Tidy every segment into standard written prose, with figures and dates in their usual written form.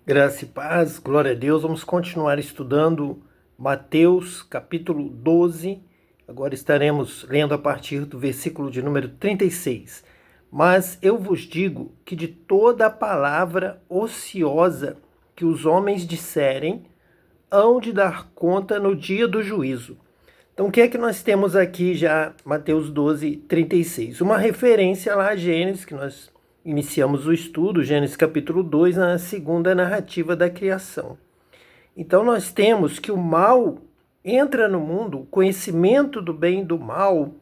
Graça e paz, glória a Deus. Vamos continuar estudando Mateus capítulo 12. Agora estaremos lendo a partir do versículo de número 36. Mas eu vos digo que de toda a palavra ociosa que os homens disserem, hão de dar conta no dia do juízo. Então, o que é que nós temos aqui já, Mateus 12, 36? Uma referência lá a Gênesis, que nós iniciamos o estudo, Gênesis capítulo 2, na segunda narrativa da criação. Então, nós temos que o mal entra no mundo, o conhecimento do bem e do mal,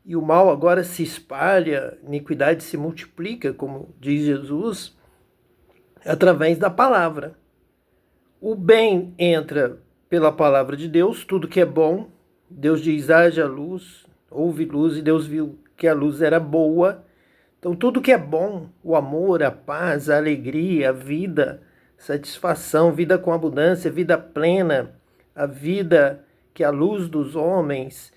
e o mal agora se espalha, a iniquidade se multiplica, como diz Jesus, através da palavra. O bem entra pela palavra de Deus, tudo que é bom. Deus diz, haja luz, houve luz, e Deus viu que a luz era boa. Então, tudo que é bom, o amor, a paz, a alegria, a vida, satisfação, vida com abundância, vida plena, a vida que é a luz dos homens,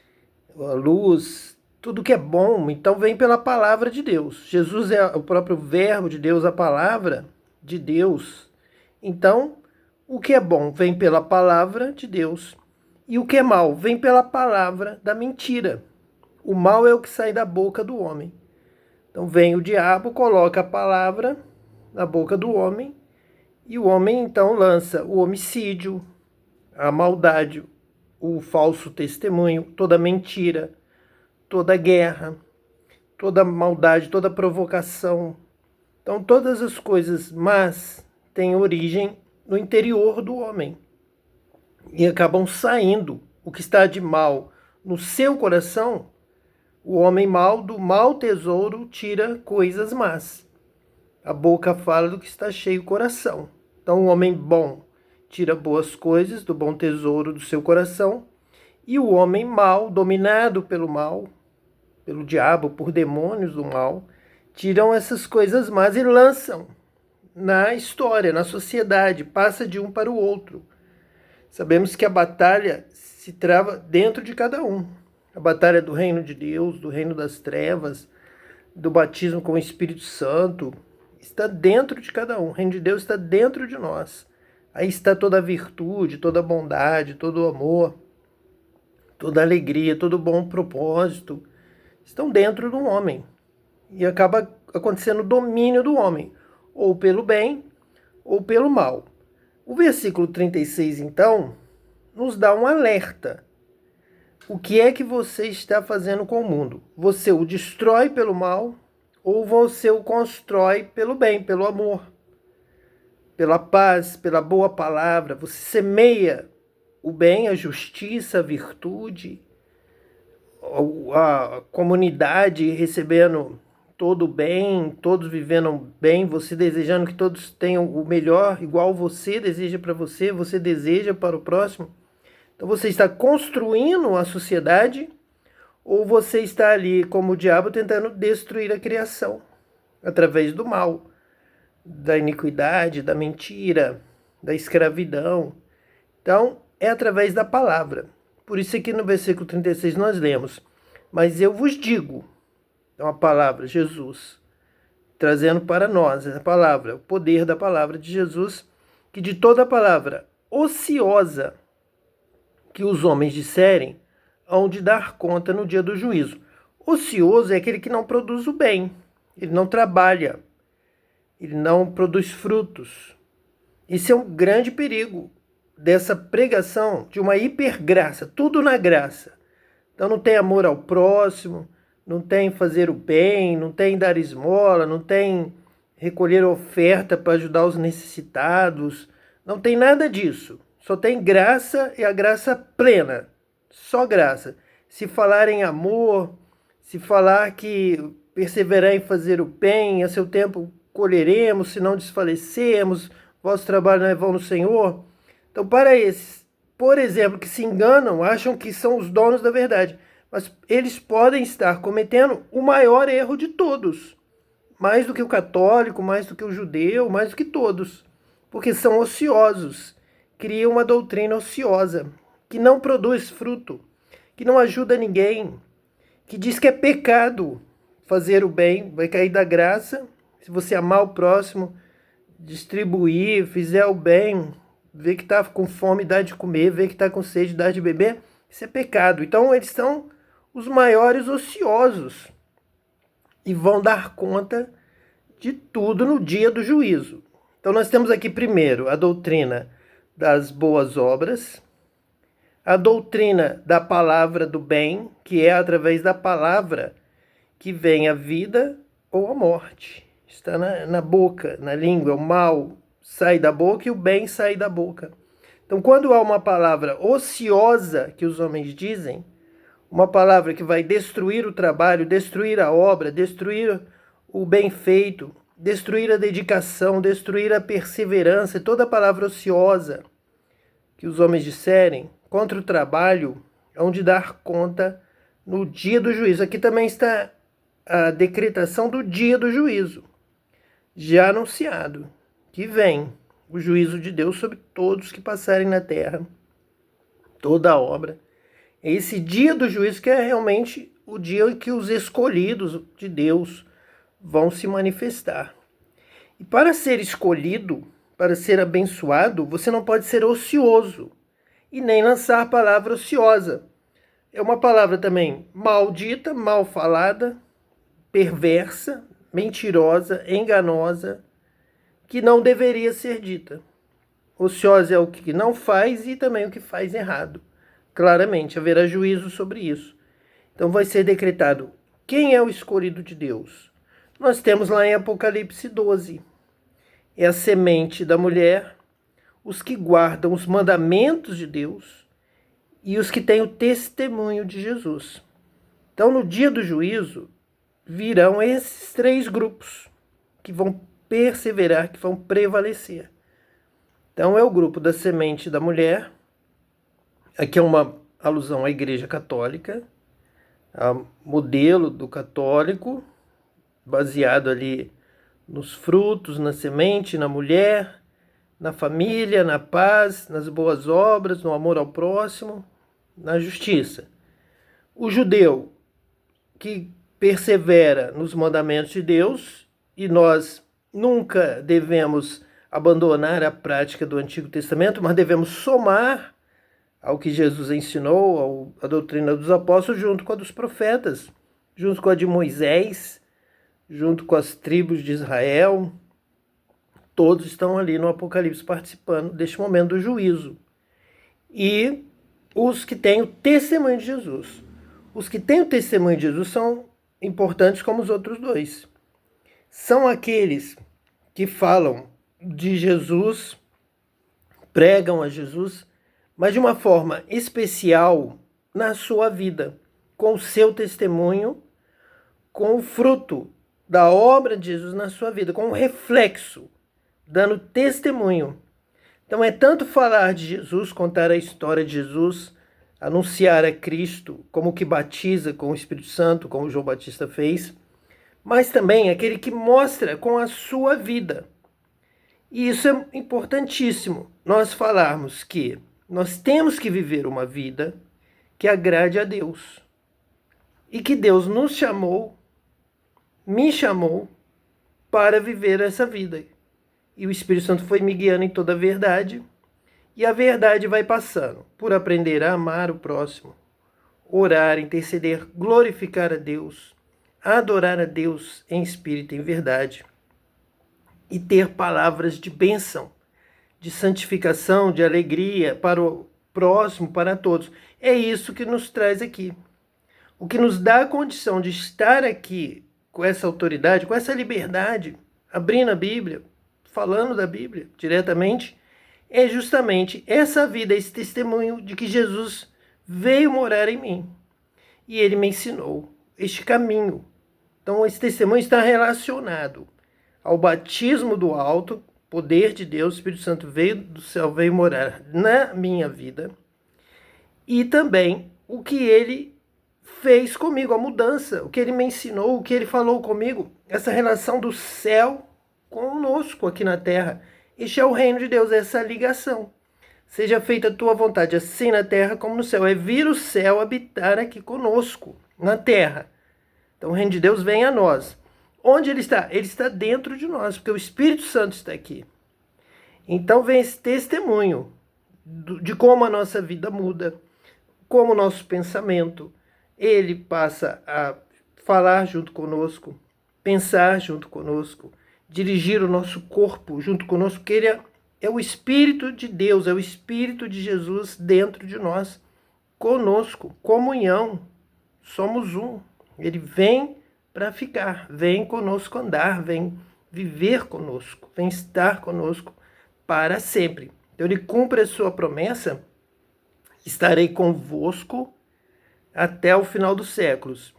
a luz, tudo que é bom, então vem pela palavra de Deus. Jesus é o próprio verbo de Deus, a palavra de Deus. Então, o que é bom vem pela palavra de Deus, e o que é mal vem pela palavra da mentira. O mal é o que sai da boca do homem. Então vem o diabo, coloca a palavra na boca do homem, e o homem então lança o homicídio, a maldade, o falso testemunho, toda mentira, toda guerra, toda maldade, toda provocação. Então todas as coisas más têm origem no interior do homem e acabam saindo. O que está de mal no seu coração, o homem mau do mau tesouro tira coisas más. A boca fala do que está cheio o coração. Então o homem bom tira boas coisas do bom tesouro do seu coração, e o homem mau, dominado pelo mal, pelo diabo, por demônios do mal, tiram essas coisas más e lançam na história, na sociedade, passa de um para o outro. Sabemos que a batalha se trava dentro de cada um. A batalha do reino de Deus, do reino das trevas, do batismo com o Espírito Santo, está dentro de cada um. O reino de Deus está dentro de nós. Aí está toda a virtude, toda a bondade, todo o amor, toda a alegria, todo o bom propósito. Estão dentro do homem. E acaba acontecendo o domínio do homem, ou pelo bem, ou pelo mal. O versículo 36, então, nos dá um alerta. O que é que você está fazendo com o mundo? Você o destrói pelo mal ou você o constrói pelo bem, pelo amor, pela paz, pela boa palavra? Você semeia o bem, a justiça, a virtude, a comunidade recebendo todo o bem, todos vivendo bem, você desejando que todos tenham o melhor, igual você deseja para você, você deseja para o próximo. Então você está construindo a sociedade ou você está ali como o diabo tentando destruir a criação através do mal, da iniquidade, da mentira, da escravidão. Então é através da palavra. Por isso aqui no versículo 36 nós lemos, mas eu vos digo, então a palavra, Jesus, trazendo para nós a palavra, o poder da palavra de Jesus, que de toda a palavra ociosa que os homens disserem, hão de dar conta no dia do juízo. Ocioso é aquele que não produz o bem, ele não trabalha, ele não produz frutos. Isso é um grande perigo dessa pregação de uma hipergraça, tudo na graça. Então não tem amor ao próximo, não tem fazer o bem, não tem dar esmola, não tem recolher oferta para ajudar os necessitados, não tem nada disso. Só tem graça e a graça plena, só graça. Se falar em amor, se falar que perseverar em fazer o bem, a seu tempo colheremos, se não desfalecemos, vosso trabalho não é vão no Senhor. Então, para esses, por exemplo, que se enganam, acham que são os donos da verdade, mas eles podem estar cometendo o maior erro de todos, mais do que o católico, mais do que o judeu, mais do que todos, porque são ociosos, criam uma doutrina ociosa, que não produz fruto, que não ajuda ninguém, que diz que é pecado fazer o bem, vai cair da graça, se você amar o próximo, distribuir, fizer o bem, ver que está com fome, dá de comer, ver que está com sede, dá de beber, isso é pecado. Então eles são os maiores ociosos e vão dar conta de tudo no dia do juízo. Então nós temos aqui primeiro a doutrina das boas obras, a doutrina da palavra do bem, que é através da palavra que vem a vida ou a morte. Está na boca, na língua. O mal sai da boca e o bem sai da boca. Então, quando há uma palavra ociosa, que os homens dizem, uma palavra que vai destruir o trabalho, destruir a obra, destruir o bem feito, destruir a dedicação, destruir a perseverança, toda palavra ociosa que os homens disserem contra o trabalho, hão de dar conta no dia do juízo. Aqui também está a decretação do dia do juízo, já anunciado, que vem o juízo de Deus sobre todos que passarem na terra, toda a obra. É esse dia do juízo que é realmente o dia em que os escolhidos de Deus vão se manifestar. E para ser escolhido, para ser abençoado, você não pode ser ocioso e nem lançar palavra ociosa. É uma palavra também maldita, mal falada, perversa, mentirosa, enganosa, que não deveria ser dita. Ociosa é o que não faz e também o que faz errado. Claramente, haverá juízo sobre isso. Então vai ser decretado quem é o escolhido de Deus. Nós temos lá em Apocalipse 12. É a semente da mulher, os que guardam os mandamentos de Deus e os que têm o testemunho de Jesus. Então, no dia do juízo, virão esses três grupos que vão perseverar, que vão prevalecer. Então, é o grupo da semente da mulher. Aqui é uma alusão à Igreja Católica, a modelo do católico, baseado ali nos frutos, na semente, na mulher, na família, na paz, nas boas obras, no amor ao próximo, na justiça. O judeu que persevera nos mandamentos de Deus, e nós nunca devemos abandonar a prática do Antigo Testamento, mas devemos somar ao que Jesus ensinou, à doutrina dos apóstolos, junto com a dos profetas, junto com a de Moisés, junto com as tribos de Israel. Todos estão ali no Apocalipse participando deste momento do juízo. E os que têm o testemunho de Jesus. Os que têm o testemunho de Jesus são importantes como os outros dois. São aqueles que falam de Jesus, pregam a Jesus, mas de uma forma especial na sua vida, com o seu testemunho, com o fruto da obra de Jesus na sua vida, com o reflexo, dando testemunho. Então é tanto falar de Jesus, contar a história de Jesus, anunciar a Cristo como que batiza com o Espírito Santo, como João Batista fez, mas também aquele que mostra com a sua vida. E isso é importantíssimo, nós falarmos que nós temos que viver uma vida que agrade a Deus. E que Deus nos chamou, me chamou, para viver essa vida. E o Espírito Santo foi me guiando em toda a verdade. E a verdade vai passando por aprender a amar o próximo, orar, interceder, glorificar a Deus, adorar a Deus em espírito e em verdade. E ter palavras de bênção, de santificação, de alegria para o próximo, para todos. É isso que nos traz aqui. O que nos dá a condição de estar aqui com essa autoridade, com essa liberdade, abrindo a Bíblia, falando da Bíblia diretamente, é justamente essa vida, esse testemunho de que Jesus veio morar em mim. E ele me ensinou este caminho. Então esse testemunho está relacionado ao batismo do alto, poder de Deus, o Espírito Santo veio do céu, veio morar na minha vida. E também o que ele fez comigo, a mudança, o que ele me ensinou, o que ele falou comigo, essa relação do céu conosco aqui na terra. Este é o reino de Deus, essa ligação. Seja feita a tua vontade, assim na terra como no céu. É vir o céu habitar aqui conosco, na terra. Então o reino de Deus vem a nós. Onde ele está? Ele está dentro de nós, porque o Espírito Santo está aqui. Então vem esse testemunho de como a nossa vida muda, como o nosso pensamento, ele passa a falar junto conosco, pensar junto conosco, dirigir o nosso corpo junto conosco, porque ele é o Espírito de Deus, é o Espírito de Jesus dentro de nós, conosco, comunhão, somos um. Ele vem para ficar, vem conosco andar, vem viver conosco, vem estar conosco para sempre. Então ele cumpre a sua promessa: estarei convosco até o final dos séculos.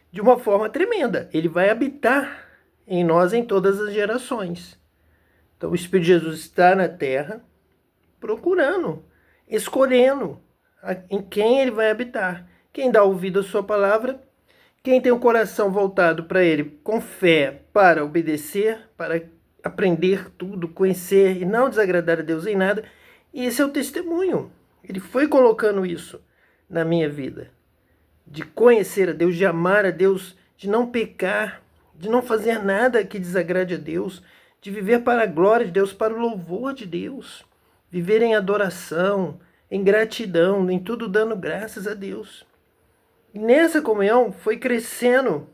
De uma forma tremenda, ele vai habitar em nós em todas as gerações. Então o Espírito de Jesus está na terra, procurando, escolhendo em quem ele vai habitar. Quem dá ouvido à sua palavra, quem tem o coração voltado para ele com fé para obedecer, para aprender tudo, conhecer e não desagradar a Deus em nada. E esse é o testemunho. Ele foi colocando isso na minha vida. De conhecer a Deus, de amar a Deus, de não pecar, de não fazer nada que desagrade a Deus, de viver para a glória de Deus, para o louvor de Deus. Viver em adoração, em gratidão, em tudo dando graças a Deus. E nessa comunhão foi crescendo,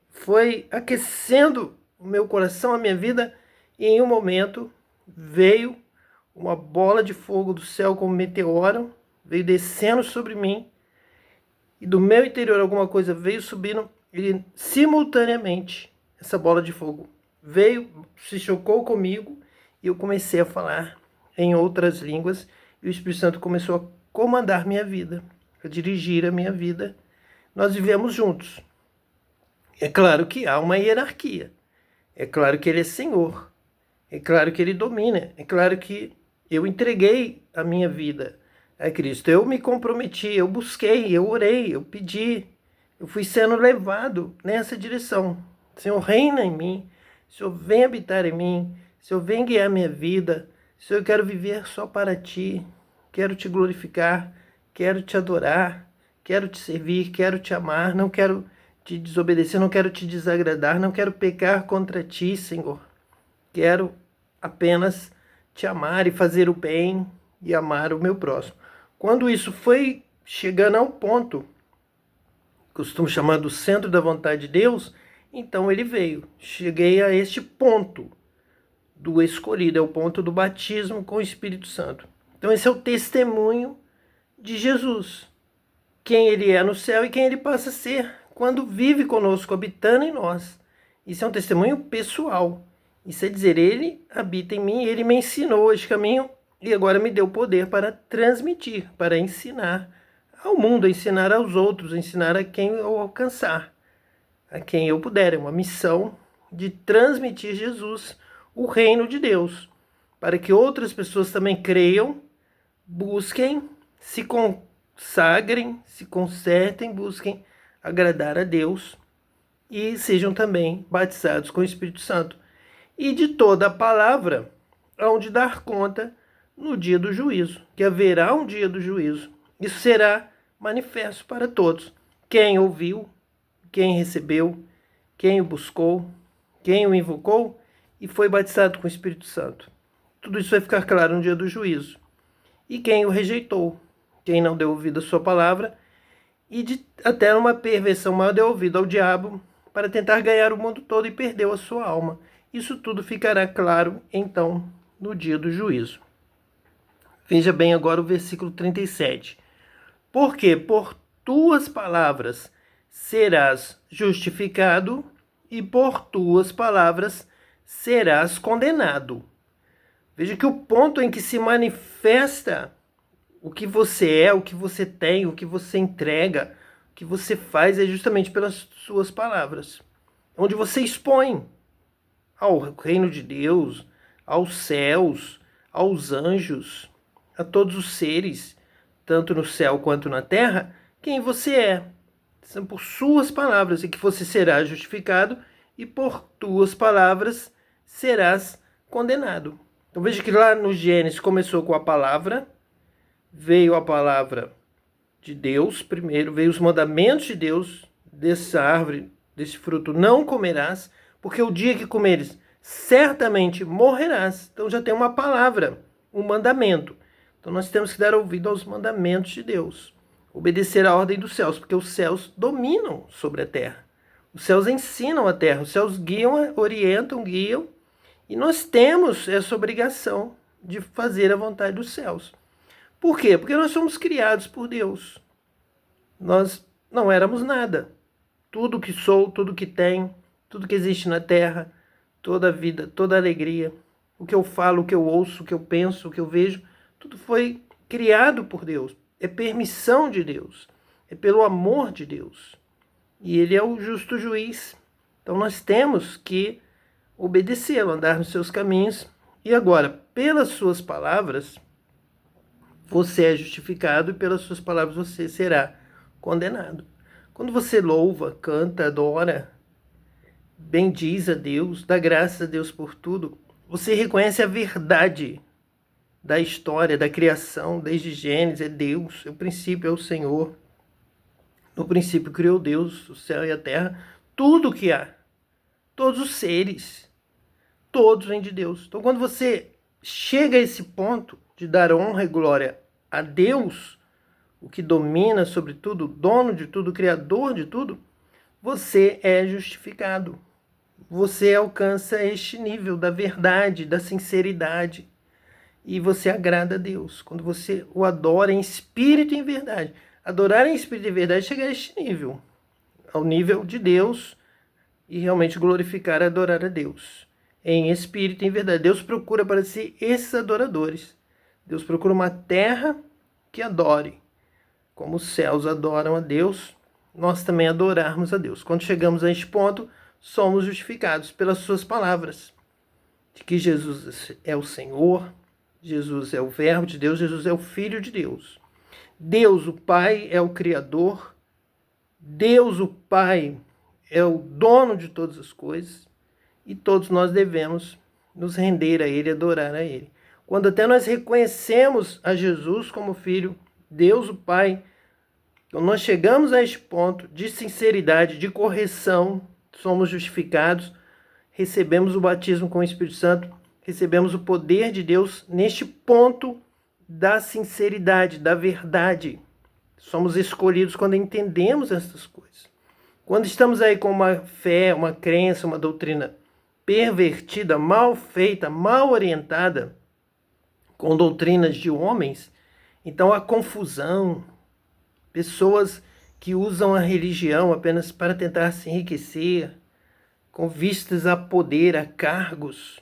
foi aquecendo o meu coração, a minha vida, e em um momento veio uma bola de fogo do céu como meteoro, veio descendo sobre mim, e do meu interior alguma coisa veio subindo, e simultaneamente essa bola de fogo veio, se chocou comigo, e eu comecei a falar em outras línguas, e o Espírito Santo começou a comandar minha vida, a dirigir a minha vida. Nós vivemos juntos. É claro que há uma hierarquia. É claro que ele é Senhor. É claro que ele domina. É claro que eu entreguei a minha vida a Cristo. Eu me comprometi, eu busquei, eu orei, eu pedi. Eu fui sendo levado nessa direção. Senhor, reina em mim. Senhor, vem habitar em mim. Senhor, vem guiar minha vida. Senhor, eu quero viver só para Ti. Quero Te glorificar. Quero Te adorar. Quero Te servir. Quero Te amar. Não quero Te desobedecer. Não quero Te desagradar. Não quero pecar contra Ti, Senhor. Quero apenas Te amar e fazer o bem e amar o meu próximo. Quando isso foi chegando a um ponto, costumo chamar do centro da vontade de Deus, então ele veio. Cheguei a este ponto do escolhido, é o ponto do batismo com o Espírito Santo. Então esse é o testemunho de Jesus. Quem ele é no céu e quem ele passa a ser quando vive conosco, habitando em nós. Isso é um testemunho pessoal. Isso é dizer, ele habita em mim, ele me ensinou este caminho e agora me deu poder para transmitir, para ensinar ao mundo, ensinar aos outros, ensinar a quem eu alcançar, a quem eu puder. É uma missão de transmitir Jesus, o reino de Deus, para que outras pessoas também creiam, busquem, se consagrem, se consertem, busquem agradar a Deus e sejam também batizados com o Espírito Santo. E de toda a palavra hão de dar conta no dia do juízo, que haverá um dia do juízo. Isso será manifesto para todos. Quem ouviu, quem recebeu, quem o buscou, quem o invocou e foi batizado com o Espírito Santo. Tudo isso vai ficar claro no dia do juízo. E quem o rejeitou, quem não deu ouvido à sua palavra e até uma perversão maior deu ouvido ao diabo para tentar ganhar o mundo todo e perdeu a sua alma. Isso tudo ficará claro, então, no dia do juízo. Veja bem agora o versículo 37. Porque por tuas palavras serás justificado e por tuas palavras serás condenado. Veja que o ponto em que se manifesta o que você é, o que você tem, o que você entrega, o que você faz é justamente pelas suas palavras. Onde você expõe ao reino de Deus, aos céus, aos anjos, a todos os seres, tanto no céu quanto na terra, quem você é. São por suas palavras e que você será justificado e por tuas palavras serás condenado. Então veja que lá no Gênesis começou com a palavra, veio a palavra de Deus, primeiro veio os mandamentos de Deus, dessa árvore, desse fruto não comerás, porque o dia que comeres, certamente morrerás. Então já tem uma palavra, um mandamento. Então nós temos que dar ouvido aos mandamentos de Deus, obedecer à ordem dos céus, porque os céus dominam sobre a terra. Os céus ensinam a terra, os céus guiam, orientam, guiam, e nós temos essa obrigação de fazer a vontade dos céus. Por quê? Porque nós somos criados por Deus. Nós não éramos nada. Tudo que sou, tudo que tenho, tudo que existe na terra, toda a vida, toda a alegria, o que eu falo, o que eu ouço, o que eu penso, o que eu vejo, tudo foi criado por Deus. É permissão de Deus. É pelo amor de Deus. E Ele é o justo juiz. Então nós temos que obedecê-lo, andar nos seus caminhos. E agora, pelas suas palavras, você é justificado e pelas suas palavras você será condenado. Quando você louva, canta, adora, bendiz a Deus, dá graças a Deus por tudo, você reconhece a verdade da história, da criação, desde Gênesis, é Deus, o princípio é o Senhor. No princípio criou Deus, o céu e a terra, tudo que há, todos os seres, todos vêm de Deus. Então quando você chega a esse ponto de dar honra e glória a Deus, o que domina sobre tudo, o dono de tudo, o criador de tudo, você é justificado. Você alcança este nível da verdade, da sinceridade. E você agrada a Deus. Quando você o adora em espírito e em verdade. Adorar em espírito e verdade é chegar a este nível. Ao nível de Deus. E realmente glorificar e adorar a Deus. Em espírito e em verdade. Deus procura para si esses adoradores. Deus procura uma terra que adore. Como os céus adoram a Deus, nós também adorarmos a Deus. Quando chegamos a este ponto, somos justificados pelas suas palavras. De que Jesus é o Senhor, Jesus é o Verbo de Deus, Jesus é o Filho de Deus. Deus, o Pai, é o Criador. Deus, o Pai, é o dono de todas as coisas. E todos nós devemos nos render a Ele, adorar a Ele. Quando até nós reconhecemos a Jesus como Filho, Deus, o Pai, quando nós chegamos a este ponto de sinceridade, de correção, somos justificados, recebemos o batismo com o Espírito Santo, recebemos o poder de Deus neste ponto da sinceridade, da verdade. Somos escolhidos quando entendemos essas coisas. Quando estamos aí com uma fé, uma crença, uma doutrina pervertida, mal feita, mal orientada, com doutrinas de homens, então a confusão, pessoas que usam a religião apenas para tentar se enriquecer, com vistas a poder, a cargos,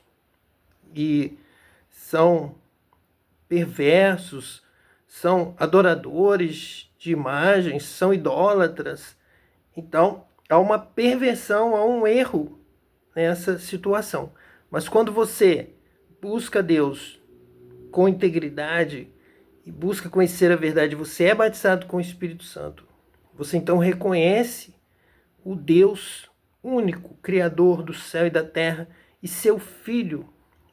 e são perversos, são adoradores de imagens, são idólatras. Então, há uma perversão, há um erro nessa situação. Mas quando você busca Deus com integridade e busca conhecer a verdade, você é batizado com o Espírito Santo. Você então reconhece o Deus único, Criador do céu e da terra, e seu Filho,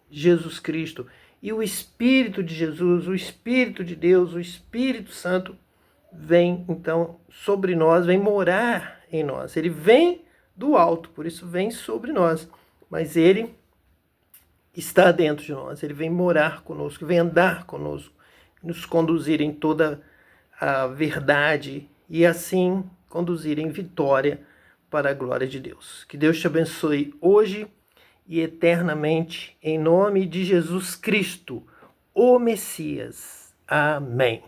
Jesus Cristo. E o Espírito de Jesus, o Espírito de Deus, o Espírito Santo, vem então sobre nós, vem morar em nós. Ele vem do alto, por isso vem sobre nós. Mas ele está dentro de nós, ele vem morar conosco, vem andar conosco, nos conduzir em toda a verdade e assim conduzir em vitória para a glória de Deus. Que Deus te abençoe hoje e eternamente, em nome de Jesus Cristo, o Messias. Amém.